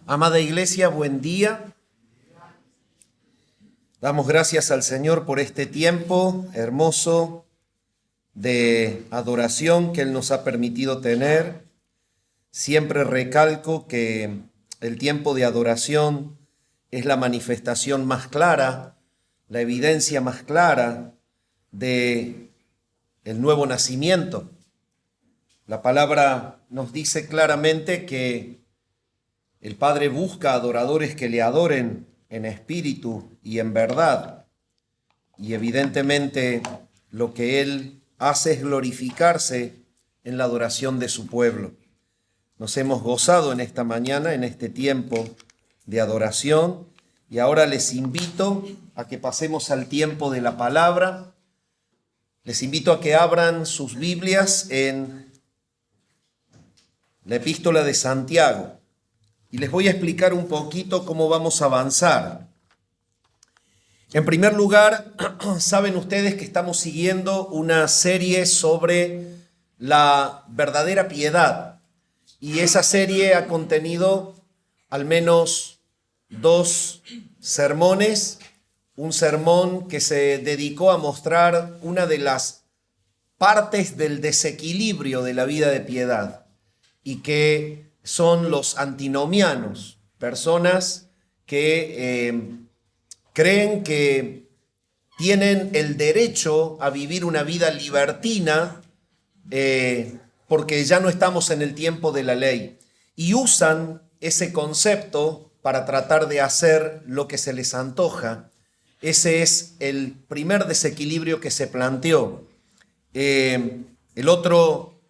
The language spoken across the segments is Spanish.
Amada Iglesia, buen día. Damos gracias al Señor por este tiempo hermoso de adoración que Él nos ha permitido tener. Siempre recalco que el tiempo de adoración es la manifestación más clara, la evidencia más clara de el nuevo nacimiento. La palabra nos dice claramente que el Padre busca adoradores que le adoren en espíritu y en verdad. Y evidentemente lo que Él hace es glorificarse en la adoración de su pueblo. Nos hemos gozado en esta mañana, en este tiempo de adoración, y ahora les invito a que pasemos al tiempo de la palabra. Les invito a que abran sus Biblias en la epístola de Santiago. Y les voy a explicar un poquito cómo vamos a avanzar. En primer lugar, saben ustedes que estamos siguiendo una serie sobre la verdadera piedad. Y esa serie ha contenido al menos 2 sermones. Un sermón que se dedicó a mostrar una de las partes del desequilibrio de la vida de piedad y que son los antinomianos, personas que creen que tienen el derecho a vivir una vida libertina porque ya no estamos en el tiempo de la ley, y usan ese concepto para tratar de hacer lo que se les antoja. Ese es el primer desequilibrio que se planteó. El otro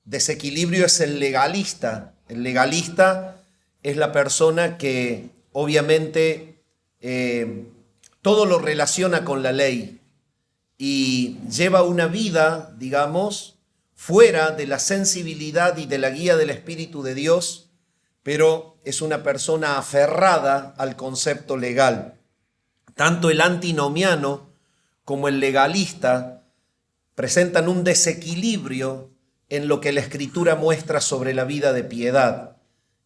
desequilibrio es el legalista. El legalista es la persona que obviamente todo lo relaciona con la ley y lleva una vida, digamos, fuera de la sensibilidad y de la guía del Espíritu de Dios, pero es una persona aferrada al concepto legal. Tanto el antinomiano como el legalista presentan un desequilibrio en lo que la Escritura muestra sobre la vida de piedad.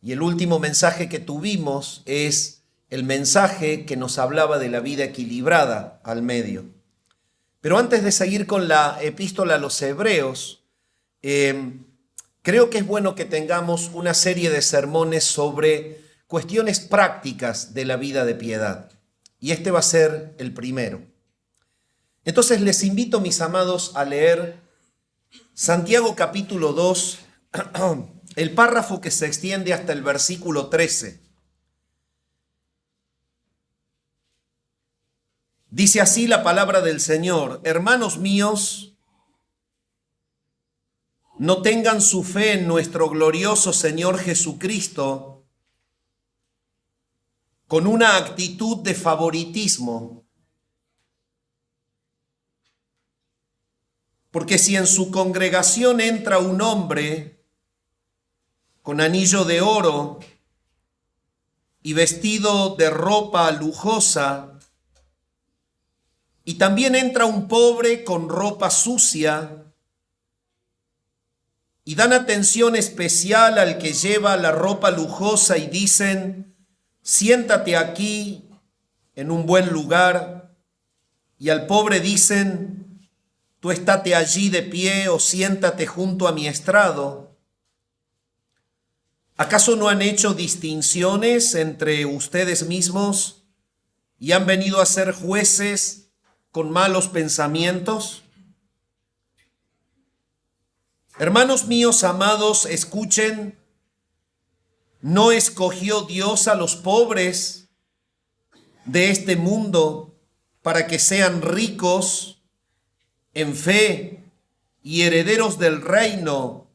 Y el último mensaje que tuvimos es el mensaje que nos hablaba de la vida equilibrada al medio. Pero antes de seguir con la epístola a los Hebreos, creo que es bueno que tengamos una serie de sermones sobre cuestiones prácticas de la vida de piedad. Y este va a ser el primero. Entonces les invito, mis amados, a leer Santiago capítulo 2, el párrafo que se extiende hasta el versículo 13. Dice así la palabra del Señor: hermanos míos, no tengan su fe en nuestro glorioso Señor Jesucristo con una actitud de favoritismo. Porque si en su congregación entra un hombre con anillo de oro y vestido de ropa lujosa, y también entra un pobre con ropa sucia, y dan atención especial al que lleva la ropa lujosa y dicen: siéntate aquí en un buen lugar, y al pobre dicen: tú estate allí de pie o siéntate junto a mi estrado. ¿Acaso no han hecho distinciones entre ustedes mismos y han venido a ser jueces con malos pensamientos? Hermanos míos amados, escuchen: ¿no escogió Dios a los pobres de este mundo para que sean ricos en fe y herederos del reino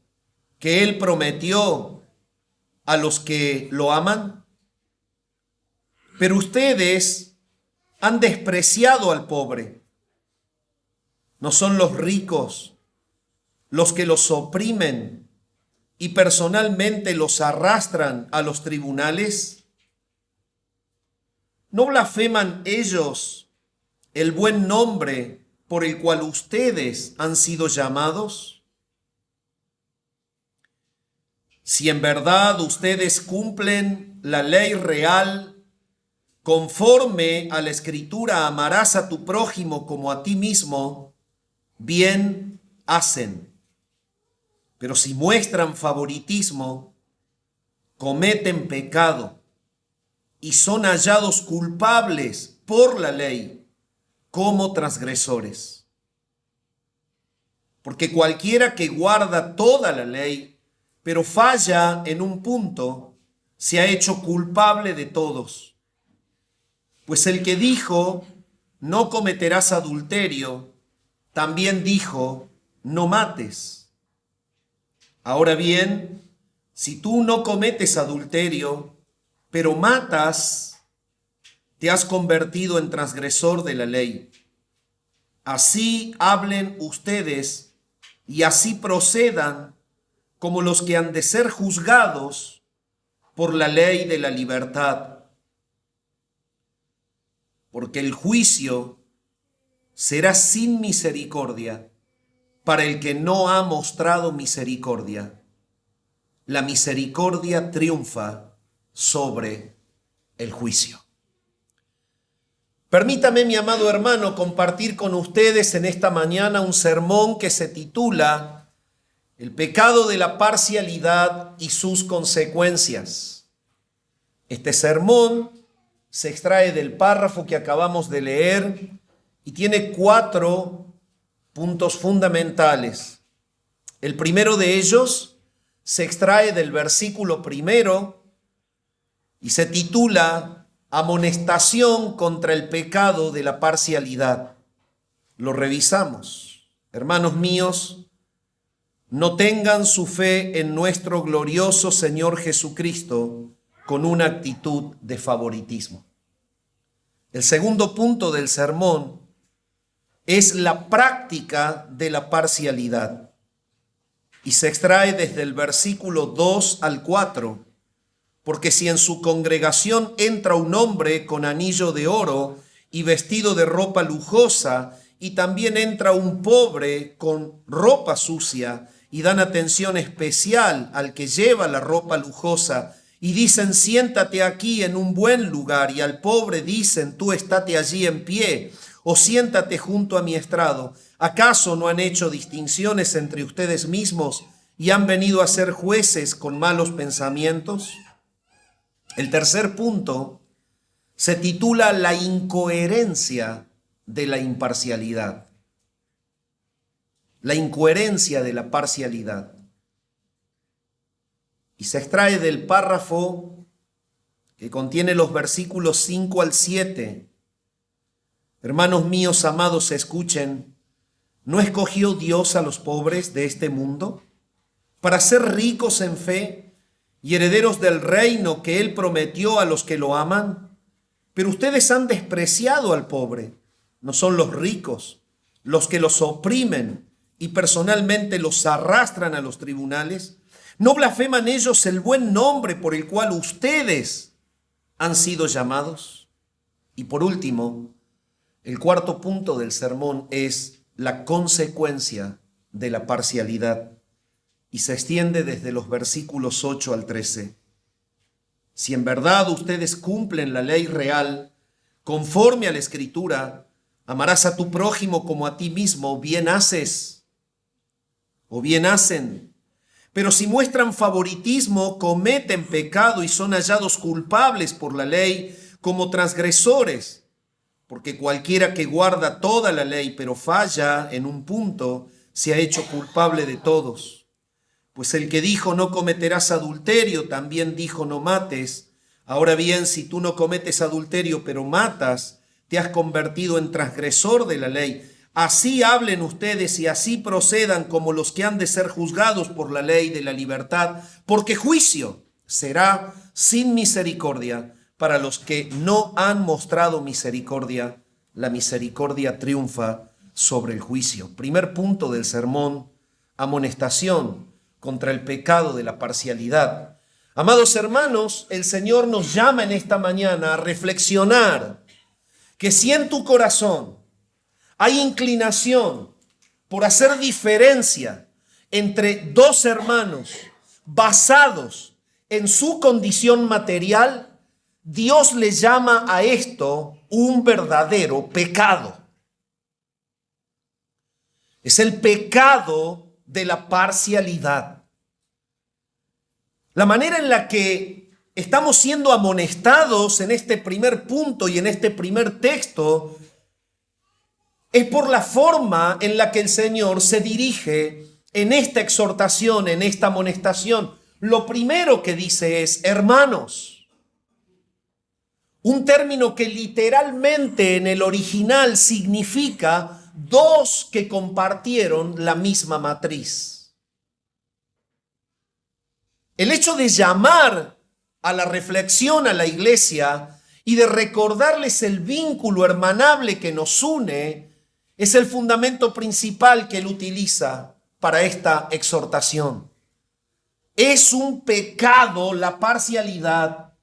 que Él prometió a los que lo aman? Pero ustedes han despreciado al pobre. ¿No son los ricos los que los oprimen y personalmente los arrastran a los tribunales? ¿No blasfeman ellos el buen nombre por el cual ustedes han sido llamados? si en verdad ustedes cumplen la ley real, conforme a la Escritura, amarás a tu prójimo como a ti mismo, bien hacen. Pero si muestran favoritismo, cometen pecado y son hallados culpables por la ley como transgresores. Porque cualquiera que guarda toda la ley, pero falla en un punto, se ha hecho culpable de todos. Pues el que dijo, no cometerás adulterio, también dijo, no mates. Ahora bien, si tú no cometes adulterio, pero matas, te has convertido en transgresor de la ley. Así hablen ustedes y así procedan como los que han de ser juzgados por la ley de la libertad. Porque el juicio será sin misericordia para el que no ha mostrado misericordia. La misericordia triunfa sobre el juicio. Permítame, mi amado hermano, compartir con ustedes en esta mañana un sermón que se titula El pecado de la parcialidad y sus consecuencias. Este sermón se extrae del párrafo que acabamos de leer y tiene 4 puntos fundamentales. El primero de ellos se extrae del versículo 1 y se titula Amonestación contra el pecado de la parcialidad. Lo revisamos. Hermanos míos, no tengan su fe en nuestro glorioso Señor Jesucristo con una actitud de favoritismo. El segundo punto del sermón es la práctica de la parcialidad y se extrae desde el versículo 2 al 4. Porque si en su congregación entra un hombre con anillo de oro y vestido de ropa lujosa, y también entra un pobre con ropa sucia, y dan atención especial al que lleva la ropa lujosa, y dicen, siéntate aquí en un buen lugar, y al pobre dicen, tú estate allí en pie, o siéntate junto a mi estrado, ¿acaso no han hecho distinciones entre ustedes mismos y han venido a ser jueces con malos pensamientos? El tercer punto se titula La incoherencia de la imparcialidad. La incoherencia de la parcialidad. Y se extrae del párrafo que contiene los versículos 5 al 7. Hermanos míos amados, escuchen. ¿No escogió Dios a los pobres de este mundo para ser ricos en fe y herederos del reino que Él prometió a los que lo aman? Pero ustedes han despreciado al pobre. No son los ricos los que los oprimen y personalmente los arrastran a los tribunales. ¿No blasfeman ellos el buen nombre por el cual ustedes han sido llamados? Y por último, el cuarto punto del sermón es la consecuencia de la parcialidad. Y se extiende desde los versículos 8 al 13. Si en verdad ustedes cumplen la ley real, conforme a la Escritura, amarás a tu prójimo como a ti mismo, bien haces o bien hacen. Pero si muestran favoritismo, cometen pecado y son hallados culpables por la ley como transgresores. Porque cualquiera que guarda toda la ley, pero falla en un punto, se ha hecho culpable de todos. Pues el que dijo no cometerás adulterio, también dijo no mates. Ahora bien, si tú no cometes adulterio, pero matas, te has convertido en transgresor de la ley. Así hablen ustedes y así procedan como los que han de ser juzgados por la ley de la libertad, porque juicio será sin misericordia para los que no han mostrado misericordia. La misericordia triunfa sobre el juicio. Primer punto del sermón, amonestación contra el pecado de la parcialidad. Amados hermanos, el Señor nos llama en esta mañana a reflexionar que si en tu corazón hay inclinación por hacer diferencia entre dos hermanos basados en su condición material, Dios le llama a esto un verdadero pecado. Es el pecado de la parcialidad. La manera en la que estamos siendo amonestados en este primer punto y en este primer texto es por la forma en la que el Señor se dirige en esta exhortación, en esta amonestación. Lo primero que dice es hermanos. Un término que literalmente en el original significa dos que compartieron la misma matriz. El hecho de llamar a la reflexión a la iglesia y de recordarles el vínculo hermanable que nos une es el fundamento principal que él utiliza para esta exhortación. Es un pecado la parcialidad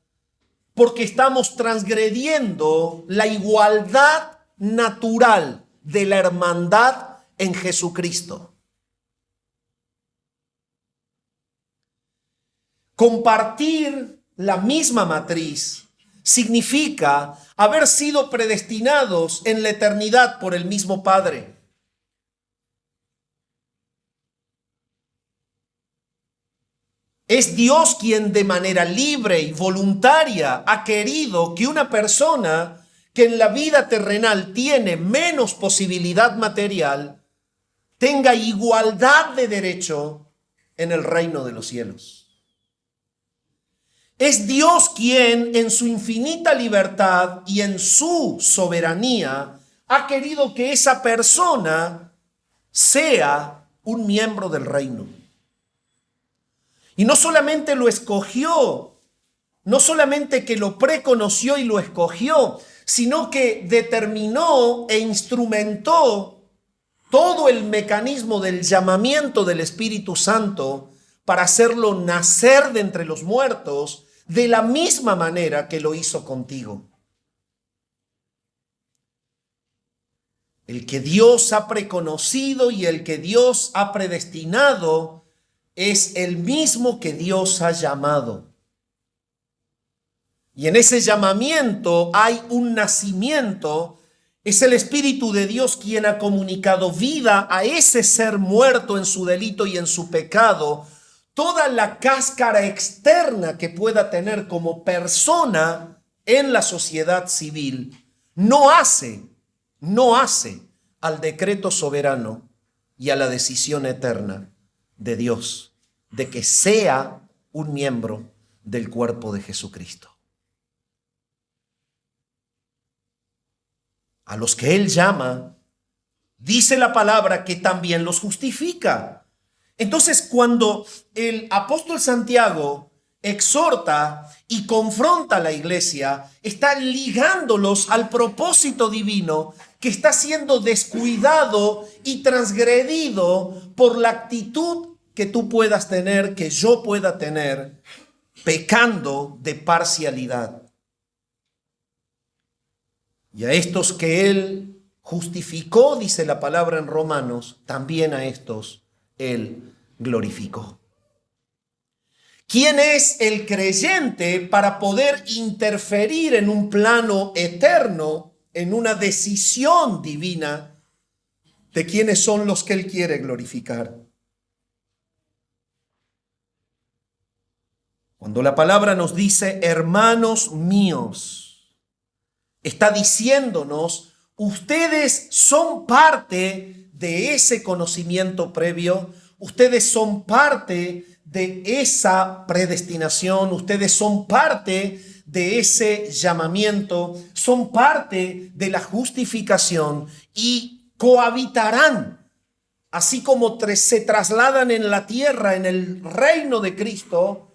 porque estamos transgrediendo la igualdad natural de la hermandad en Jesucristo. Compartir la misma matriz significa haber sido predestinados en la eternidad por el mismo Padre. Es Dios quien de manera libre y voluntaria ha querido que una persona que en la vida terrenal tiene menos posibilidad material tenga igualdad de derecho en el reino de los cielos. Es Dios quien en su infinita libertad y en su soberanía ha querido que esa persona sea un miembro del reino. Y no solamente lo escogió, no solamente que lo preconoció y lo escogió, sino que determinó e instrumentó todo el mecanismo del llamamiento del Espíritu Santo para hacerlo nacer de entre los muertos de la misma manera que lo hizo contigo. El que Dios ha preconocido y el que Dios ha predestinado es el mismo que Dios ha llamado. Y en ese llamamiento hay un nacimiento. Es el Espíritu de Dios quien ha comunicado vida a ese ser muerto en su delito y en su pecado. Toda la cáscara externa que pueda tener como persona en la sociedad civil no hace al decreto soberano y a la decisión eterna de Dios de que sea un miembro del cuerpo de Jesucristo. A los que Él llama, dice la palabra que también los justifica. Entonces, cuando el apóstol Santiago exhorta y confronta a la iglesia, está ligándolos al propósito divino que está siendo descuidado y transgredido por la actitud que tú puedas tener, que yo pueda tener, pecando de parcialidad. Y a estos que él justificó, dice la palabra en Romanos, también a estos él glorificó. ¿Quién es el creyente para poder interferir en un plano eterno, en una decisión divina de quiénes son los que él quiere glorificar? Cuando la palabra nos dice, hermanos míos, está diciéndonos, ustedes son parte de ese conocimiento previo, ustedes son parte de esa predestinación, ustedes son parte de ese llamamiento, son parte de la justificación y cohabitarán, así como se trasladan en la tierra, en el reino de Cristo,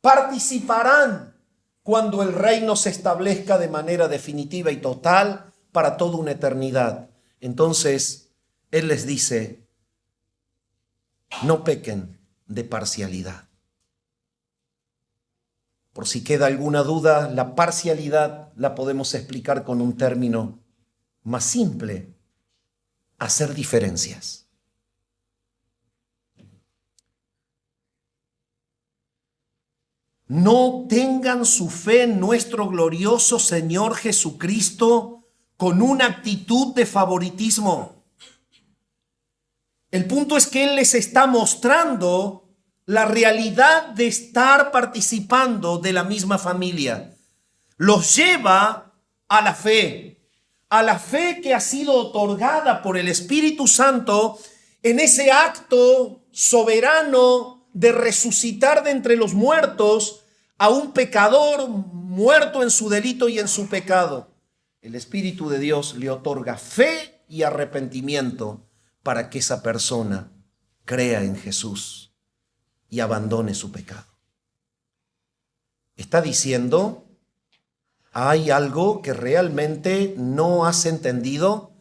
participarán cuando el reino se establezca de manera definitiva y total para toda una eternidad. Entonces, Él les dice, no pequen de parcialidad. Por si queda alguna duda, la parcialidad la podemos explicar con un término más simple: hacer diferencias. no tengan su fe en nuestro glorioso Señor Jesucristo con una actitud de favoritismo. El punto es que Él les está mostrando la realidad de estar participando de la misma familia. Los lleva a la fe que ha sido otorgada por el Espíritu Santo en ese acto soberano de resucitar de entre los muertos a un pecador muerto en su delito y en su pecado. El Espíritu de Dios le otorga fe y arrepentimiento para que esa persona crea en Jesús y abandone su pecado. Está diciendo, hay algo que realmente no has entendido.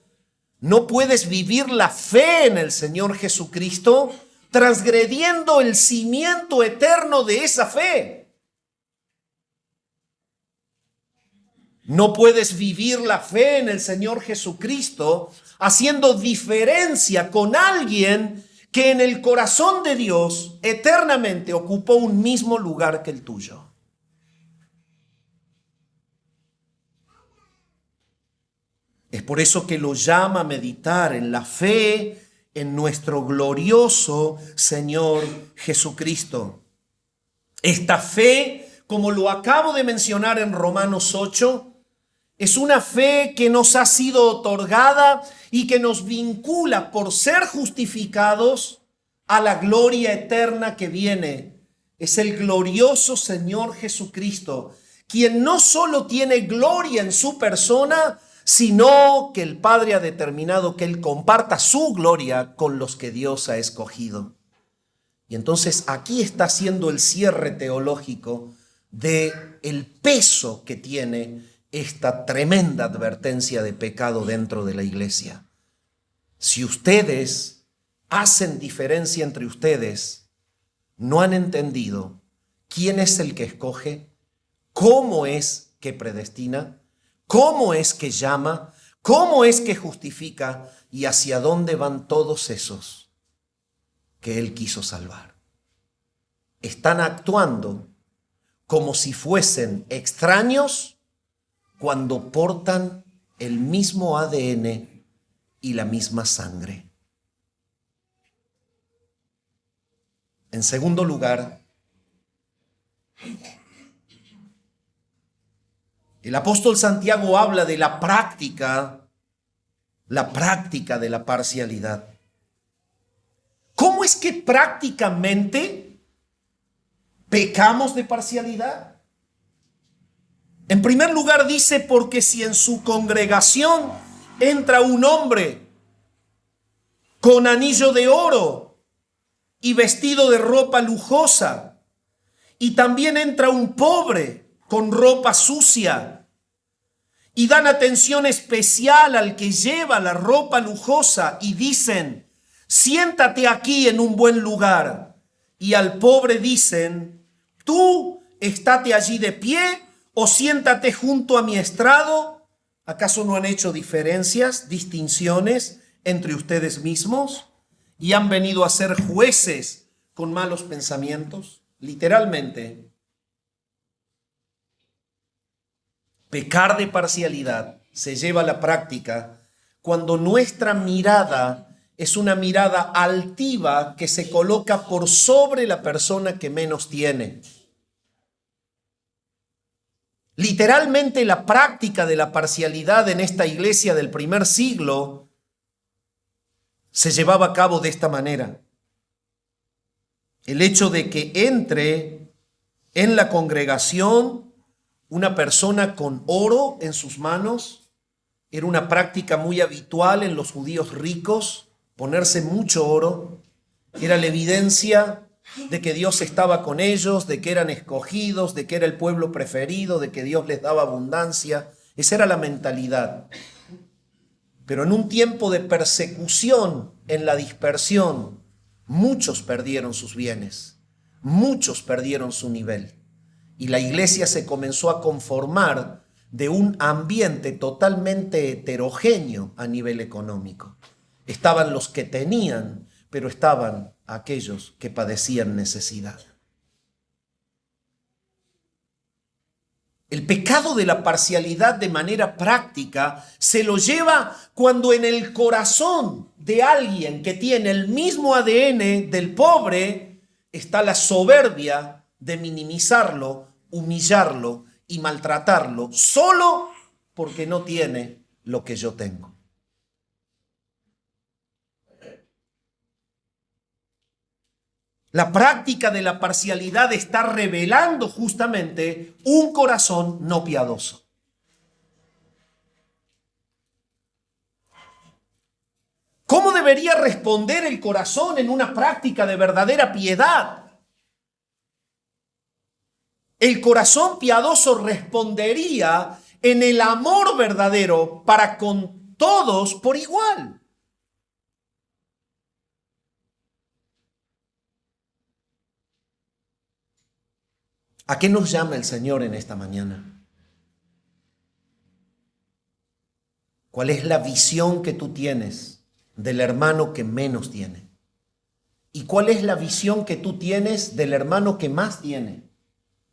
No puedes vivir la fe en el Señor Jesucristo transgrediendo el cimiento eterno de esa fe. No puedes vivir la fe en el Señor Jesucristo haciendo diferencia con alguien que en el corazón de Dios eternamente ocupó un mismo lugar que el tuyo. Es por eso que lo llama a meditar en la fe en nuestro glorioso Señor Jesucristo. Esta fe, como lo acabo de mencionar en Romanos 8, es una fe que nos ha sido otorgada y que nos vincula por ser justificados a la gloria eterna que viene. Es el glorioso Señor Jesucristo, quien no solo tiene gloria en su persona, sino que el Padre ha determinado que Él comparta su gloria con los que Dios ha escogido. Y entonces aquí está haciendo el cierre teológico de el peso que tiene esta tremenda advertencia de pecado dentro de la iglesia. Si ustedes hacen diferencia entre ustedes, no han entendido quién es el que escoge, cómo es que predestina, cómo es que llama, cómo es que justifica y hacia dónde van todos esos que Él quiso salvar. Están actuando como si fuesen extraños cuando portan el mismo ADN y la misma sangre. En segundo lugar, el apóstol Santiago habla de la práctica de la parcialidad. ¿Cómo es que prácticamente pecamos de parcialidad? En primer lugar dice, porque si en su congregación entra un hombre con anillo de oro y vestido de ropa lujosa, y también entra un pobre con ropa sucia, y dan atención especial al que lleva la ropa lujosa y dicen, siéntate aquí en un buen lugar, y al pobre dicen, tú estate allí de pie o siéntate junto a mi estrado, ¿acaso no han hecho distinciones entre ustedes mismos y han venido a ser jueces con malos pensamientos? Literalmente, pecar de parcialidad se lleva a la práctica cuando nuestra mirada es una mirada altiva que se coloca por sobre la persona que menos tiene. Literalmente la práctica de la parcialidad en esta iglesia del primer siglo se llevaba a cabo de esta manera. El hecho de que entre en la congregación una persona con oro en sus manos era una práctica muy habitual en los judíos ricos, ponerse mucho oro. Era la evidencia de que Dios estaba con ellos, de que eran escogidos, de que era el pueblo preferido, de que Dios les daba abundancia. Esa era la mentalidad. Pero en un tiempo de persecución, en la dispersión, muchos perdieron sus bienes, muchos perdieron su nivel. Y la iglesia se comenzó a conformar de un ambiente totalmente heterogéneo a nivel económico. Estaban los que tenían, pero estaban aquellos que padecían necesidad. El pecado de la parcialidad de manera práctica se lo lleva cuando en el corazón de alguien que tiene el mismo ADN del pobre está la soberbia de minimizarlo, humillarlo y maltratarlo solo porque no tiene lo que yo tengo. La práctica de la parcialidad está revelando justamente un corazón no piadoso. ¿Cómo debería responder el corazón en una práctica de verdadera piedad? El corazón piadoso respondería en el amor verdadero para con todos por igual. ¿A qué nos llama el Señor en esta mañana? ¿Cuál es la visión que tú tienes del hermano que menos tiene? ¿Y cuál es la visión que tú tienes del hermano que más tiene?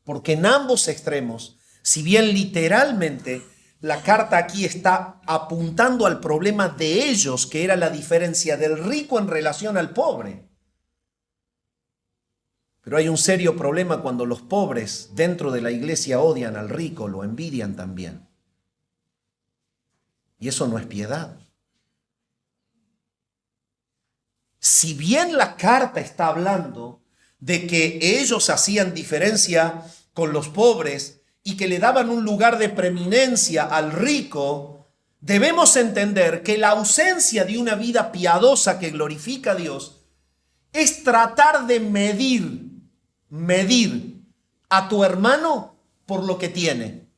Porque en ambos extremos, si bien literalmente la carta aquí está apuntando al problema de ellos, que era la diferencia del rico en relación al pobre, pero hay un serio problema cuando los pobres dentro de la iglesia odian al rico, lo envidian también. Y eso no es piedad. Si bien la carta está hablando de que ellos hacían diferencia con los pobres y que le daban un lugar de preeminencia al rico, debemos entender que la ausencia de una vida piadosa que glorifica a Dios es tratar de medir a tu hermano por lo que tiene.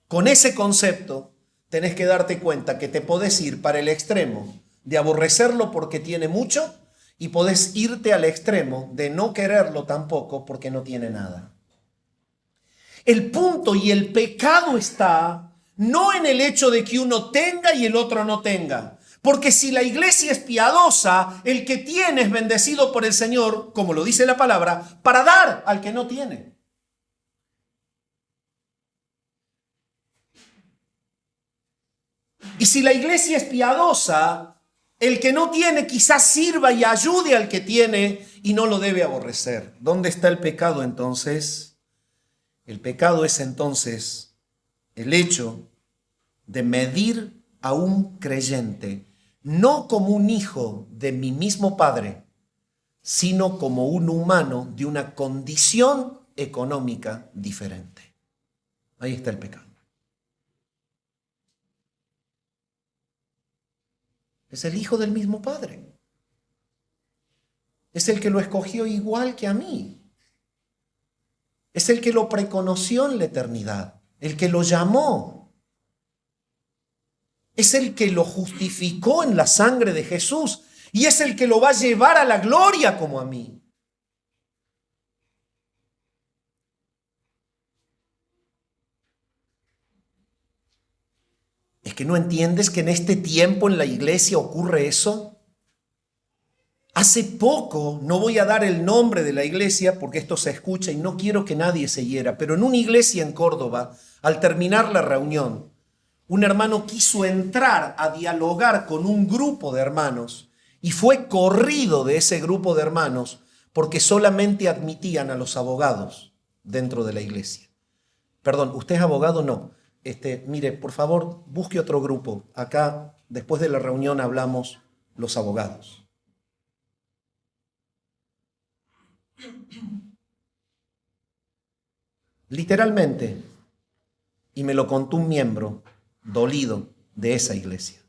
Con ese concepto tenés que darte cuenta que te podés ir para el extremo de aborrecerlo porque tiene mucho y podés irte al extremo de no quererlo tampoco porque no tiene nada. El punto y el pecado está no en el hecho de que uno tenga y el otro no tenga. Porque si la iglesia es piadosa, el que tiene es bendecido por el Señor, como lo dice la palabra, para dar al que no tiene. Y si la iglesia es piadosa, el que no tiene quizás sirva y ayude al que tiene y no lo debe aborrecer. ¿Dónde está el pecado entonces? El pecado es entonces el hecho de medir a un creyente no como un hijo de mi mismo padre, sino como un humano de una condición económica diferente. Ahí está el pecado. Es el hijo del mismo padre. Es el que lo escogió igual que a mí. Es el que lo preconoció en la eternidad, el que lo llamó. Es el que lo justificó en la sangre de Jesús y es el que lo va a llevar a la gloria como a mí. ¿Es que no entiendes que en este tiempo en la iglesia ocurre eso? Hace poco, no voy a dar el nombre de la iglesia porque esto se escucha y no quiero que nadie se hiera, pero en una iglesia en Córdoba, al terminar la reunión, un hermano quiso entrar a dialogar con un grupo de hermanos y fue corrido de ese grupo de hermanos porque solamente admitían a los abogados dentro de la iglesia. Perdón, ¿usted es abogado? No. Mire, por favor, busque otro grupo. Acá, después de la reunión, hablamos los abogados. Literalmente, y me lo contó un miembro dolido de esa iglesia.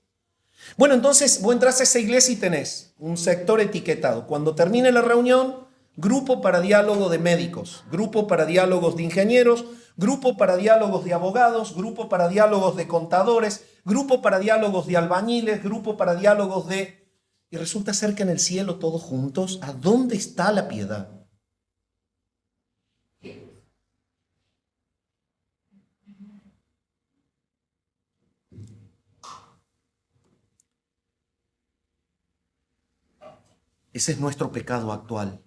Bueno, entonces vos entras a esa iglesia y tenés un sector etiquetado. Cuando termine la reunión, grupo para diálogo de médicos, grupo para diálogos de ingenieros, grupo para diálogos de abogados, grupo para diálogos de contadores, grupo para diálogos de albañiles, grupo para diálogos de... Y resulta ser que en el cielo todos juntos, ¿a dónde está la piedad? Ese es nuestro pecado actual.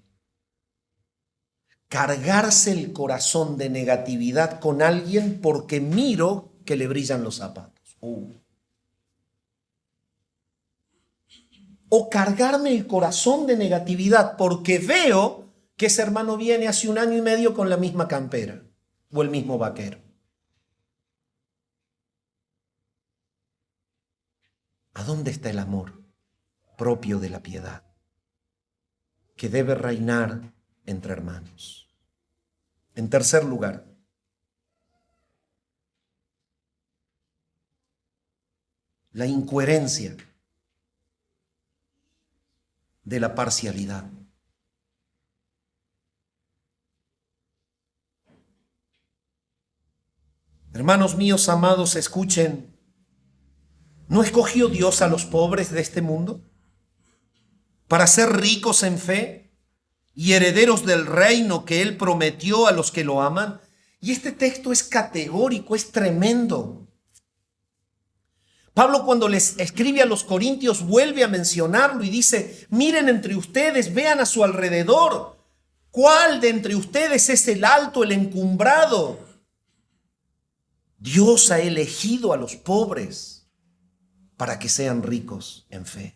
cargarse el corazón de negatividad con alguien porque miro que le brillan los zapatos. O cargarme el corazón de negatividad porque veo que ese hermano viene hace 1 año y medio con la misma campera o el mismo vaquero. ¿A dónde está el amor propio de la piedad que debe reinar entre hermanos? En tercer lugar, la incoherencia de la parcialidad. Hermanos míos amados, escuchen, ¿no escogió Dios a los pobres de este mundo para ser ricos en fe y herederos del reino que Él prometió a los que lo aman? Y este texto es categórico, es tremendo. Pablo, cuando les escribe a los corintios, vuelve a mencionarlo y dice: miren entre ustedes, vean a su alrededor, ¿cuál de entre ustedes es el alto, el encumbrado? Dios ha elegido a los pobres para que sean ricos en fe.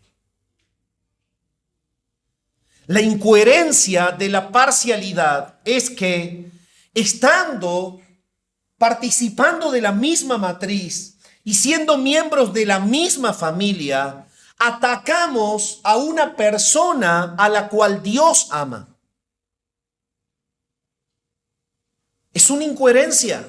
La incoherencia de la parcialidad es que, participando de la misma matriz y siendo miembros de la misma familia, atacamos a una persona a la cual Dios ama. Es una incoherencia.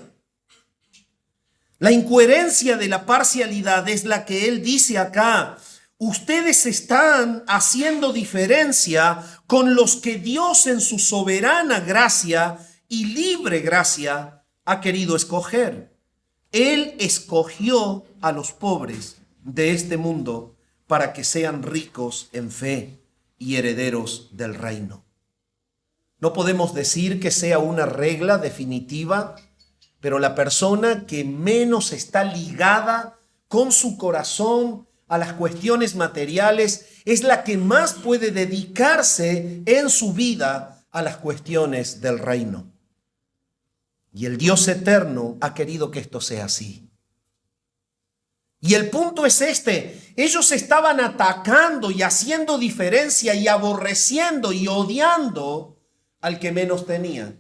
La incoherencia de la parcialidad es la que él dice acá. Ustedes están haciendo diferencia con los que Dios en su soberana gracia y libre gracia ha querido escoger. Él escogió a los pobres de este mundo para que sean ricos en fe y herederos del reino. No podemos decir que sea una regla definitiva, pero la persona que menos está ligada con su corazón a las cuestiones materiales es la que más puede dedicarse en su vida a las cuestiones del reino. Y el Dios eterno ha querido que esto sea así. Y el punto es este: ellos estaban atacando y haciendo diferencia y aborreciendo y odiando al que menos tenía.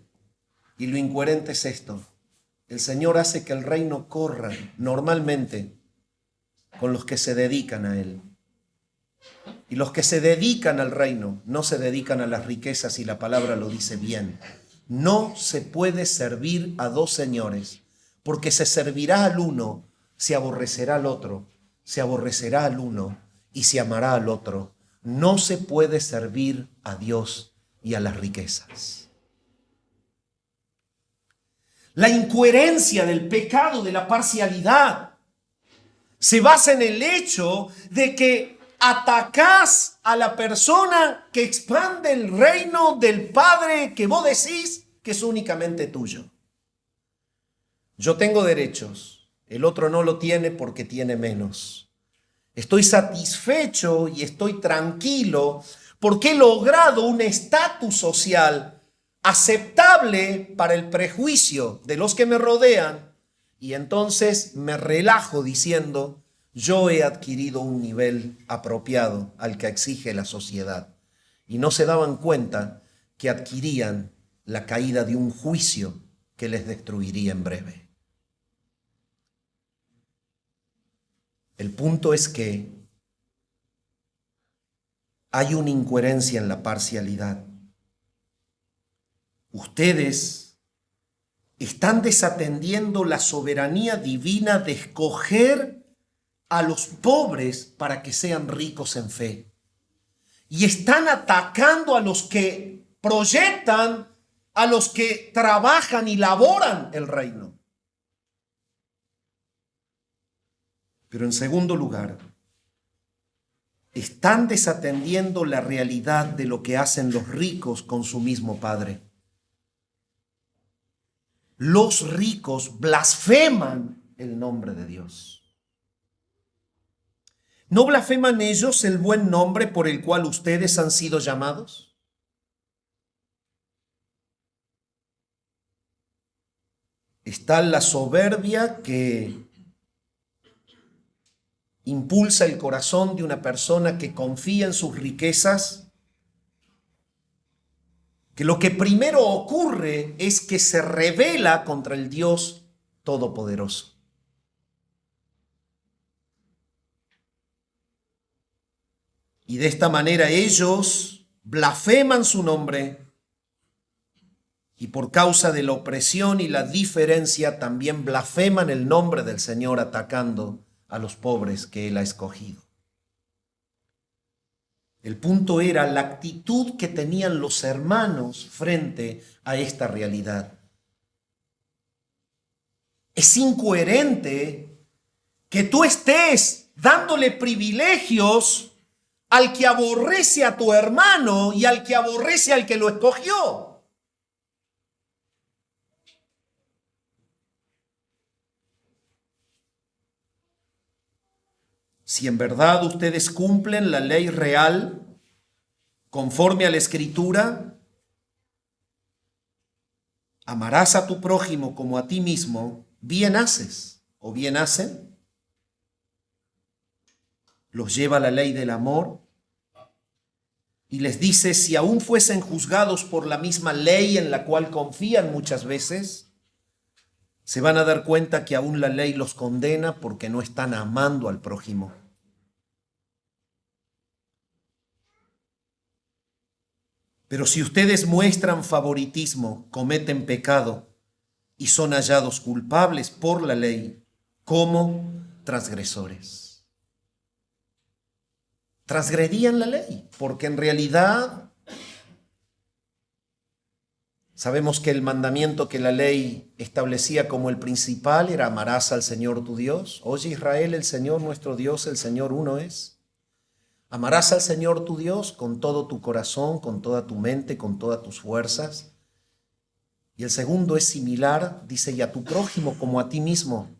Y lo incoherente es esto: el Señor hace que el reino corra normalmente con los que se dedican a Él. Y los que se dedican al reino no se dedican a las riquezas, y la palabra lo dice bien. No se puede servir a dos señores, porque se servirá al uno, se aborrecerá al otro, se aborrecerá al uno y se amará al otro. No se puede servir a Dios y a las riquezas. La incoherencia del pecado de la parcialidad se basa en el hecho de que atacás a la persona que expande el reino del Padre que vos decís que es únicamente tuyo. Yo tengo derechos, el otro no lo tiene porque tiene menos. Estoy satisfecho y estoy tranquilo porque he logrado un estatus social aceptable para el prejuicio de los que me rodean, y entonces me relajo diciendo: yo he adquirido un nivel apropiado al que exige la sociedad. Y no se daban cuenta que adquirían la caída de un juicio que les destruiría en breve. El punto es que hay una incoherencia en la parcialidad. Ustedes están desatendiendo la soberanía divina de escoger a los pobres para que sean ricos en fe. Y están atacando a los que proyectan, a los que trabajan y laboran el reino. Pero en segundo lugar, están desatendiendo la realidad de lo que hacen los ricos con su mismo Padre. Los ricos blasfeman el nombre de Dios. ¿No blasfeman ellos el buen nombre por el cual ustedes han sido llamados? está la soberbia que impulsa el corazón de una persona que confía en sus riquezas, que lo que primero ocurre es que se rebela contra el Dios Todopoderoso. Y de esta manera ellos blasfeman su nombre y por causa de la opresión y la diferencia también blasfeman el nombre del Señor atacando a los pobres que Él ha escogido. El punto era la actitud que tenían los hermanos frente a esta realidad. Es incoherente que tú estés dándole privilegios al que aborrece a tu hermano y al que aborrece al que lo escogió. Si en verdad ustedes cumplen la ley real conforme a la Escritura, amarás a tu prójimo como a ti mismo, bien haces o bien hacen. Los lleva la ley del amor y les dice, si aún fuesen juzgados por la misma ley en la cual confían muchas veces, se van a dar cuenta que aún la ley los condena porque no están amando al prójimo. Pero si ustedes muestran favoritismo, cometen pecado y son hallados culpables por la ley como transgresores. Transgredían la ley, porque en realidad sabemos que el mandamiento que la ley establecía como el principal era amarás al Señor tu Dios. Oye Israel, el Señor nuestro Dios, el Señor uno es. Amarás al Señor tu Dios con todo tu corazón, con toda tu mente, con todas tus fuerzas. Y el segundo es similar, dice, y a tu prójimo como a ti mismo.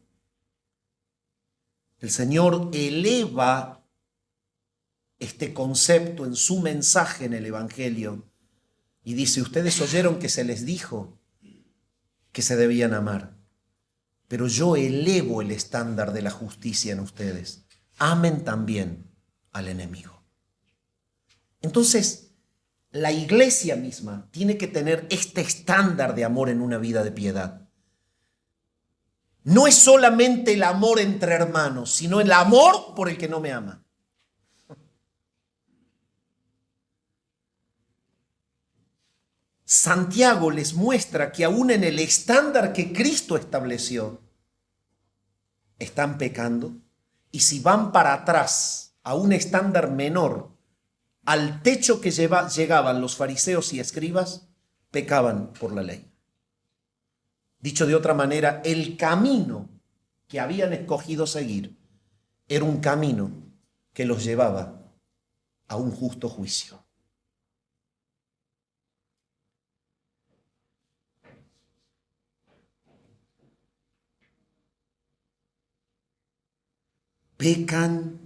El Señor eleva este concepto en su mensaje en el Evangelio y dice, ustedes oyeron que se les dijo que se debían amar, pero yo elevo el estándar de la justicia en ustedes. Amen también al enemigo. Entonces, la iglesia misma tiene que tener este estándar de amor en una vida de piedad. No es solamente el amor entre hermanos, sino el amor por el que no me ama. Santiago les muestra que aún en el estándar que Cristo estableció, están pecando, y si van para atrás a un estándar menor, al techo que llegaban los fariseos y escribas, pecaban por la ley. Dicho de otra manera, el camino que habían escogido seguir era un camino que los llevaba a un justo juicio. Pecan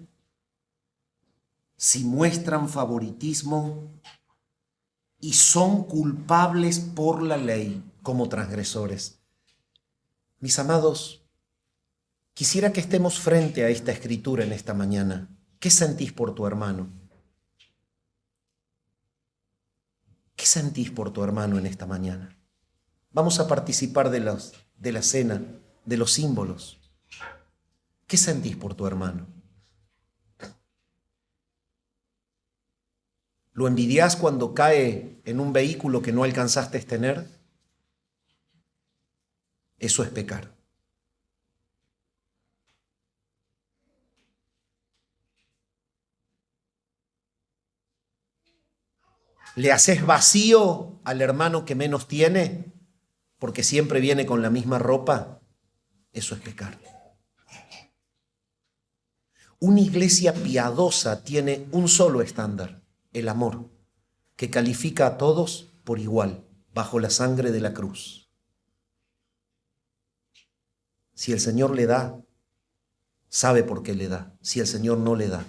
si muestran favoritismo y son culpables por la ley como transgresores. Mis amados, quisiera que estemos frente a esta escritura en esta mañana. ¿Qué sentís por tu hermano? ¿Qué sentís por tu hermano en esta mañana? Vamos a participar de la cena, de los símbolos. ¿Qué sentís por tu hermano? ¿Lo envidias cuando cae en un vehículo que no alcanzaste a tener? Eso es pecar. ¿Le haces vacío al hermano que menos tiene porque siempre viene con la misma ropa? Eso es pecar. Una iglesia piadosa tiene un solo estándar, el amor, que califica a todos por igual, bajo la sangre de la cruz. Si el Señor le da, sabe por qué le da. Si el Señor no le da,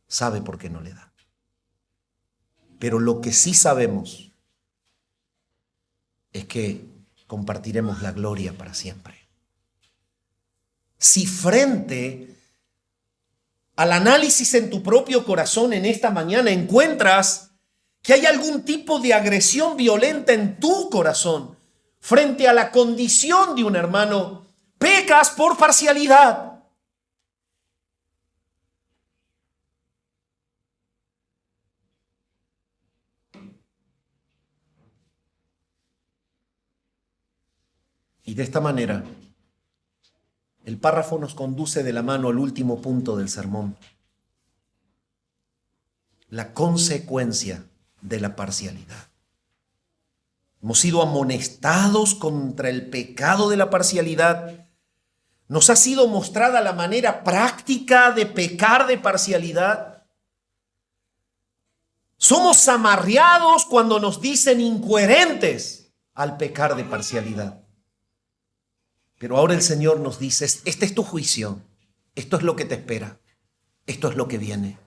sabe por qué no le da. Pero lo que sí sabemos es que compartiremos la gloria para siempre. si frente al análisis en tu propio corazón en esta mañana encuentras que hay algún tipo de agresión violenta en tu corazón frente a la condición de un hermano, pecas por parcialidad. Y de esta manera, el párrafo nos conduce de la mano al último punto del sermón. La consecuencia de la parcialidad. Hemos sido amonestados contra el pecado de la parcialidad. Nos ha sido mostrada la manera práctica de pecar de parcialidad. Somos amarreados cuando nos dicen incoherentes al pecar de parcialidad. Pero ahora el Señor nos dice, este es tu juicio, esto es lo que te espera, esto es lo que viene,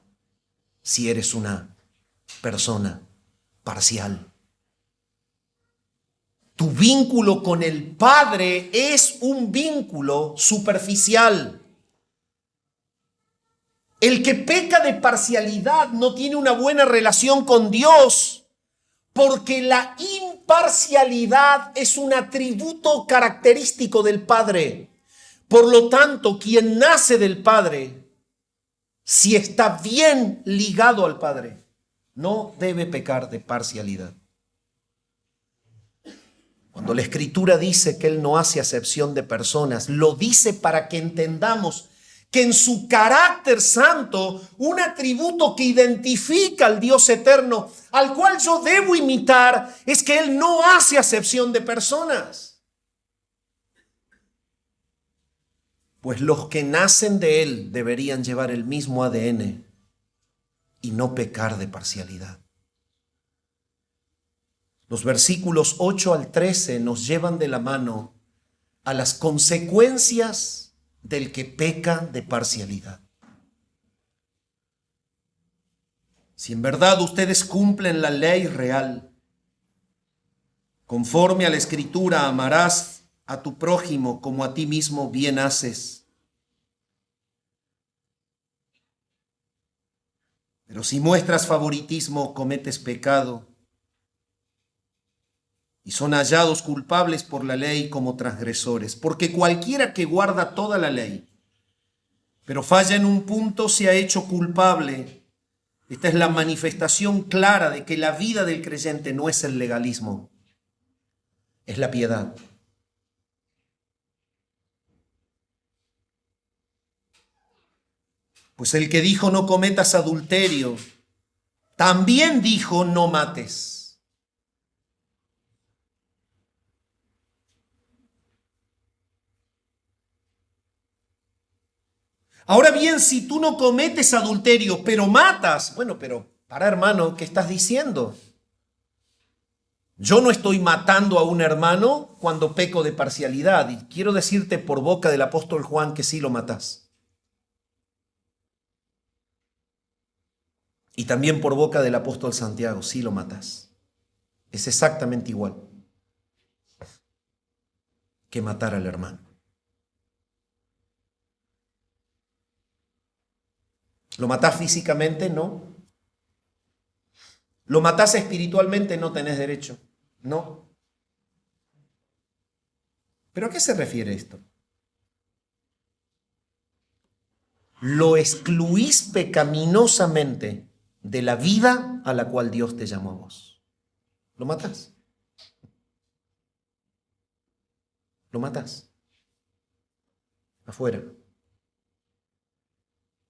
si eres una persona parcial. Tu vínculo con el Padre es un vínculo superficial. El que peca de parcialidad no tiene una buena relación con Dios, porque la imparcialidad es un atributo característico del Padre. Por lo tanto, quien nace del Padre, si está bien ligado al Padre, no debe pecar de parcialidad. Cuando la Escritura dice que Él no hace acepción de personas, lo dice para que entendamos que en su carácter santo, un atributo que identifica al Dios eterno, al cual yo debo imitar, es que Él no hace acepción de personas. Pues los que nacen de Él deberían llevar el mismo ADN y no pecar de parcialidad. Los versículos 8 al 13 nos llevan de la mano a las consecuencias del que peca de parcialidad. Si en verdad ustedes cumplen la ley real, conforme a la Escritura, amarás a tu prójimo como a ti mismo, bien haces. Pero si muestras favoritismo, cometes pecado y son hallados culpables por la ley como transgresores. Porque cualquiera que guarda toda la ley, pero falla en un punto, se ha hecho culpable. Esta es la manifestación clara de que la vida del creyente no es el legalismo, es la piedad. Pues el que dijo no cometas adulterio, también dijo no mates. Ahora bien, si tú no cometes adulterio, pero matas, bueno, pero para hermano, ¿qué estás diciendo? Yo no estoy matando a un hermano cuando peco de parcialidad, y quiero decirte por boca del apóstol Juan que sí lo matás. Y también por boca del apóstol Santiago, sí lo matás. Es exactamente igual que matar al hermano. ¿Lo matás físicamente? No. ¿Lo matás espiritualmente? No tenés derecho. No. ¿Pero a qué se refiere esto? Lo excluís pecaminosamente de la vida a la cual Dios te llamó a vos. ¿Lo matás? ¿Lo matás? Afuera.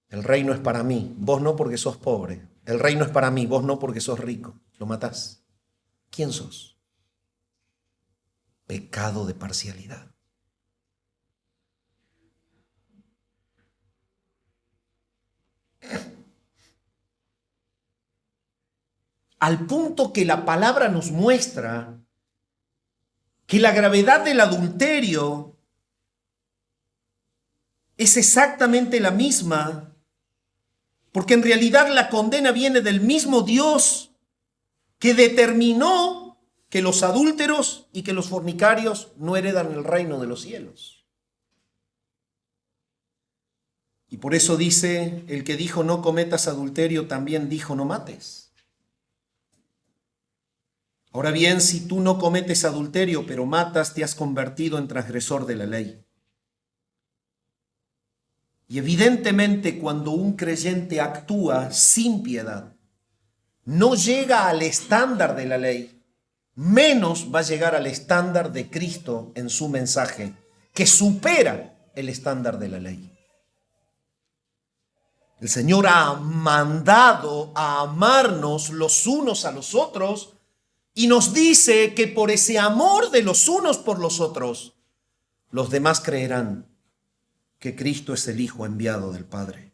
El reino es para mí, vos no porque sos pobre. El reino es para mí, vos no porque sos rico. Lo matás. ¿Quién sos? Pecado de parcialidad. Al punto que la palabra nos muestra que la gravedad del adulterio es exactamente la misma, porque en realidad la condena viene del mismo Dios que determinó que los adúlteros y que los fornicarios no heredan el reino de los cielos. Y por eso dice, el que dijo no cometas adulterio, también dijo no mates. Ahora bien, si tú no cometes adulterio, pero matas, te has convertido en transgresor de la ley. Y evidentemente cuando un creyente actúa sin piedad, no llega al estándar de la ley, menos va a llegar al estándar de Cristo en su mensaje, que supera el estándar de la ley. El Señor ha mandado a amarnos los unos a los otros y nos dice que por ese amor de los unos por los otros, los demás creerán que Cristo es el Hijo enviado del Padre.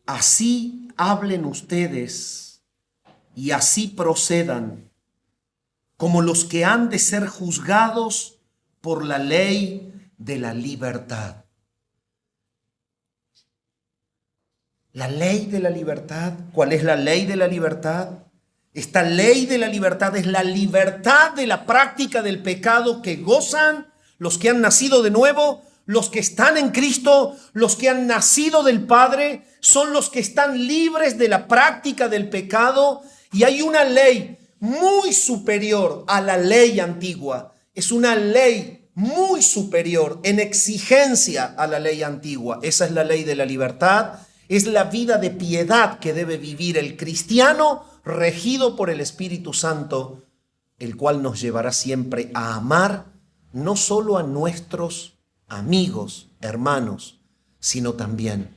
Así hablen ustedes y así procedan como los que han de ser juzgados por la ley de la libertad. La ley de la libertad. ¿Cuál es la ley de la libertad? Esta ley de la libertad es la libertad de la práctica del pecado que gozan los que han nacido de nuevo, los que están en Cristo, los que han nacido del Padre, son los que están libres de la práctica del pecado. Y hay una ley muy superior a la ley antigua. Es una ley muy superior en exigencia a la ley antigua. Esa es la ley de la libertad. Es la vida de piedad que debe vivir el cristiano regido por el Espíritu Santo, el cual nos llevará siempre a amar no solo a nuestros amigos, hermanos, sino también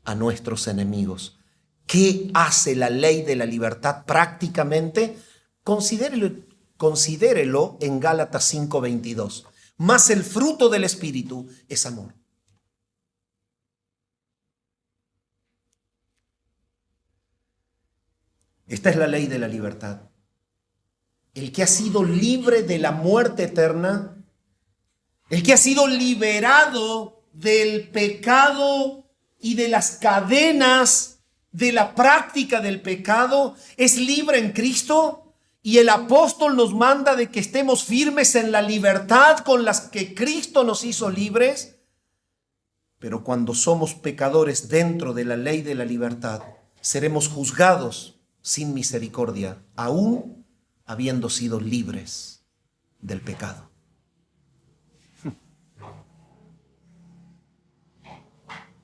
a nuestros enemigos. ¿Qué hace la ley de la libertad prácticamente? Considérelo en Gálatas 5:22. Mas el fruto del Espíritu es amor. Esta es la ley de la libertad. El que ha sido libre de la muerte eterna, el que ha sido liberado del pecado y de las cadenas de la práctica del pecado, es libre en Cristo. Y el apóstol nos manda de que estemos firmes en la libertad con las que Cristo nos hizo libres. Pero cuando somos pecadores dentro de la ley de la libertad, seremos juzgados sin misericordia, aún habiendo sido libres del pecado.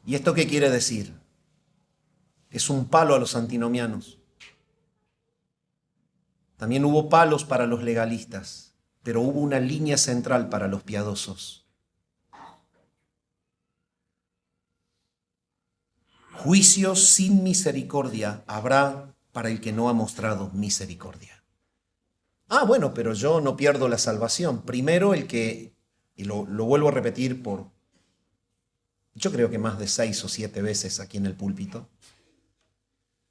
¿Y esto qué quiere decir? Es un palo a los antinomianos. También hubo palos para los legalistas, pero hubo una línea central para los piadosos. Juicio sin misericordia habrá para el que no ha mostrado misericordia. Bueno, pero yo no pierdo la salvación. Primero el que, y lo vuelvo a repetir yo creo que más de 6 o 7 veces aquí en el púlpito,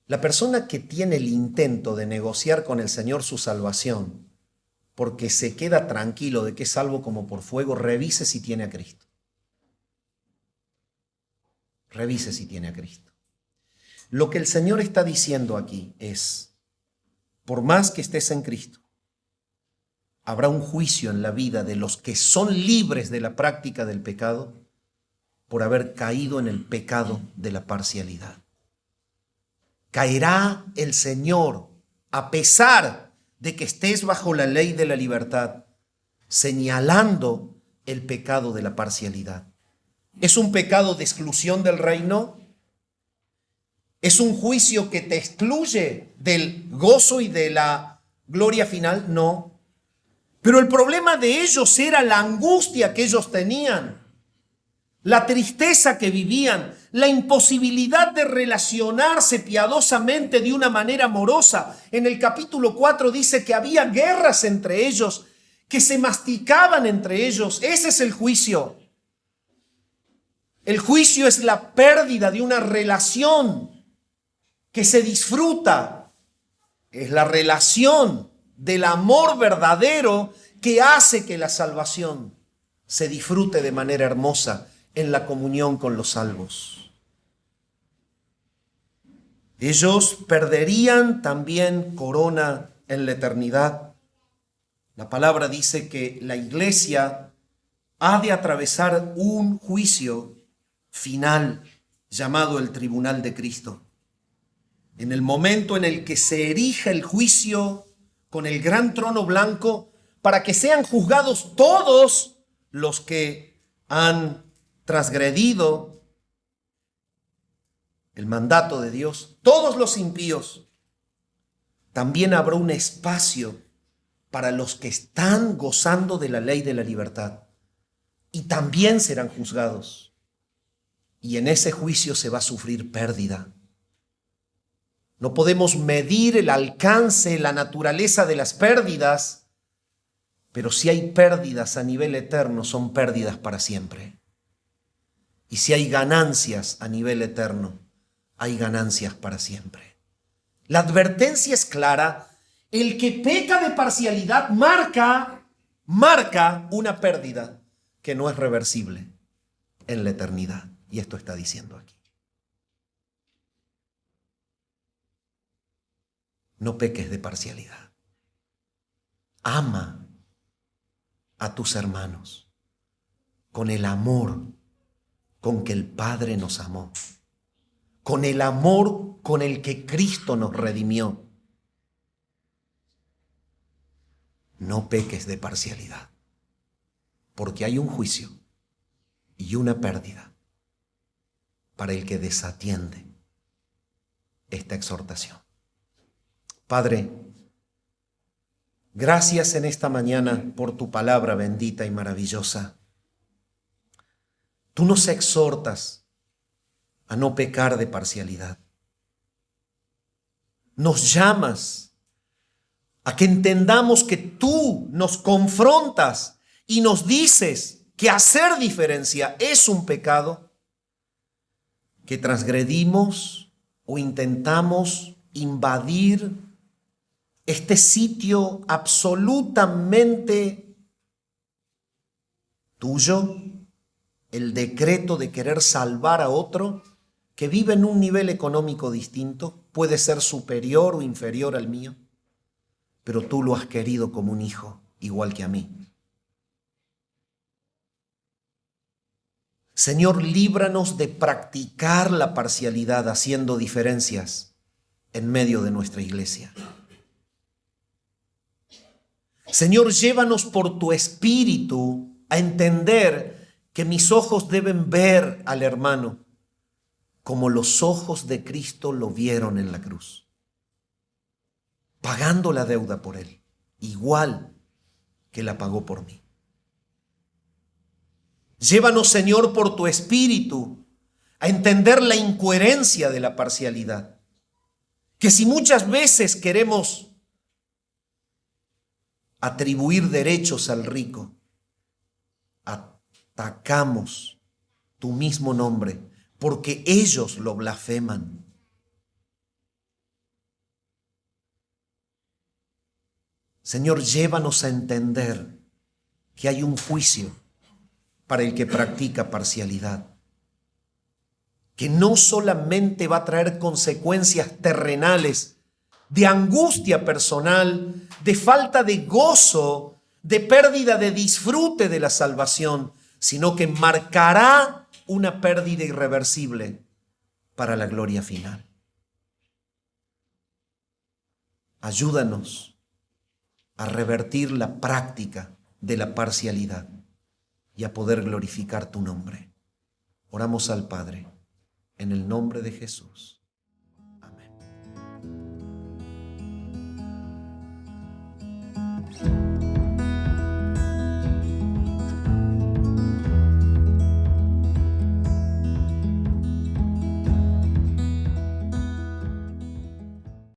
la persona que tiene el intento de negociar con el Señor su salvación, porque se queda tranquilo de que es salvo como por fuego, revise si tiene a Cristo. Revise si tiene a Cristo. Lo que el Señor está diciendo aquí es, por más que estés en Cristo, habrá un juicio en la vida de los que son libres de la práctica del pecado por haber caído en el pecado de la parcialidad. Caerá el Señor, a pesar de que estés bajo la ley de la libertad, señalando el pecado de la parcialidad. ¿Es un pecado de exclusión del reino? ¿Es un juicio que te excluye del gozo y de la gloria final? No. Pero el problema de ellos era la angustia que ellos tenían, la tristeza que vivían, la imposibilidad de relacionarse piadosamente de una manera amorosa. En el capítulo 4 dice que había guerras entre ellos, que se masticaban entre ellos. Ese es el juicio. El juicio es la pérdida de una relación que se disfruta. Es la relación del amor verdadero que hace que la salvación se disfrute de manera hermosa en la comunión con los salvos. Ellos perderían también corona en la eternidad. La palabra dice que la iglesia ha de atravesar un juicio final llamado el tribunal de Cristo. En el momento en el que se erija el juicio con el gran trono blanco para que sean juzgados todos los que han transgredido el mandato de Dios, todos los impíos, también habrá un espacio para los que están gozando de la ley de la libertad y también serán juzgados. Y en ese juicio se va a sufrir pérdida. No podemos medir el alcance, la naturaleza de las pérdidas, pero si hay pérdidas a nivel eterno, son pérdidas para siempre. Y si hay ganancias a nivel eterno, hay ganancias para siempre. La advertencia es clara. El que peca de parcialidad marca una pérdida que no es reversible en la eternidad. Y esto está diciendo aquí. No peques de parcialidad. Ama a tus hermanos con el amor con que el Padre nos amó, con el amor con el que Cristo nos redimió. No peques de parcialidad, porque hay un juicio y una pérdida para el que desatiende esta exhortación. Padre, gracias en esta mañana por tu palabra bendita y maravillosa. Tú nos exhortas a no pecar de parcialidad. Nos llamas a que entendamos que tú nos confrontas y nos dices que hacer diferencia es un pecado, que transgredimos o intentamos invadir este sitio absolutamente tuyo, el decreto de querer salvar a otro que vive en un nivel económico distinto, puede ser superior o inferior al mío, pero tú lo has querido como un hijo, igual que a mí. Señor, líbranos de practicar la parcialidad haciendo diferencias en medio de nuestra iglesia. Señor, llévanos por tu espíritu a entender que mis ojos deben ver al hermano como los ojos de Cristo lo vieron en la cruz, pagando la deuda por él, igual que la pagó por mí. Llévanos, Señor, por tu espíritu a entender la incoherencia de la parcialidad, que si muchas veces queremos atribuir derechos al rico, atacamos tu mismo nombre porque ellos lo blasfeman. Señor, llévanos a entender que hay un juicio para el que practica parcialidad, que no solamente va a traer consecuencias terrenales de angustia personal, de falta de gozo, de pérdida de disfrute de la salvación, sino que marcará una pérdida irreversible para la gloria final. Ayúdanos a revertir la práctica de la parcialidad y a poder glorificar tu nombre. Oramos al Padre en el nombre de Jesús. Amén.